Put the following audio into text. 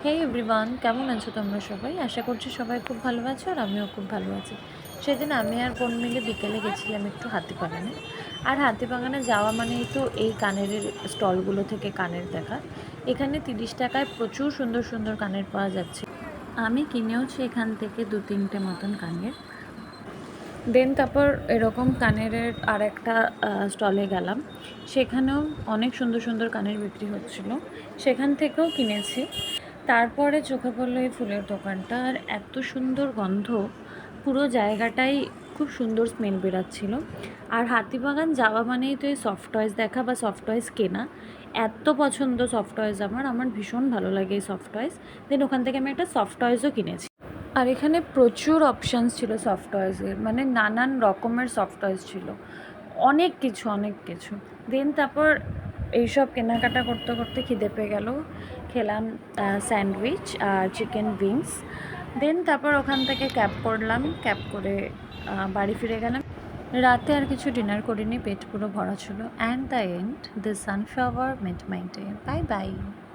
হে everyone, কেমন আছো তোমরা সবাই? আশা করছি সবাই খুব ভালো আছো আর আমিও খুব ভালো আছি। সেদিন আমি আর বোন মিলে বিকেলে গেছিলাম একটু হাতিবাগানে। আর হাতিবাগানে যাওয়া মানেই তো এই কানের স্টলগুলো থেকে কানের দেখা। এখানে 30 টাকায় প্রচুর সুন্দর সুন্দর কানের পাওয়া যাচ্ছে। আমি কিনেওছি এখান থেকে 2-3টে মতন কানের। তারপর এরকম কানের আর একটা স্টলে গেলাম। সেখানেও অনেক সুন্দর সুন্দর কানের বিক্রি হচ্ছিল, সেখান থেকেও কিনেছি। তারপরে চোখে পড়লো এই ফুলের দোকানটা, আর এত সুন্দর গন্ধ, পুরো জায়গাটাই খুব সুন্দর স্মেল বেরাচ্ছিল। আর হাতিবাগান যাওয়া মানেই তো এই সফট টয়েস দেখা বা সফট টয়েস কেনা। এত পছন্দ সফট টয়েস, আমার ভীষণ ভালো লাগে এই সফট টয়েস। ওখান থেকে আমি একটা সফট টয়েসও কিনেছি। আর এখানে প্রচুর অপশানস ছিল সফট টয়েসের, মানে নানান রকমের সফট টয়েস ছিল, অনেক কিছু অনেক কিছু। তারপর এইসব কেনাকাটা করতে করতে খিদে পেয়ে গেল। খেলাম স্যান্ডউইচ আর চিকেন উইংস। তারপর ওখান থেকে ক্যাব করলাম, ক্যাব করে বাড়ি ফিরে গেলাম। রাতে আর কিছু ডিনার করিনি, পেট পুরো ভরা ছিল। And the end, the sunflower made my day. Bye bye.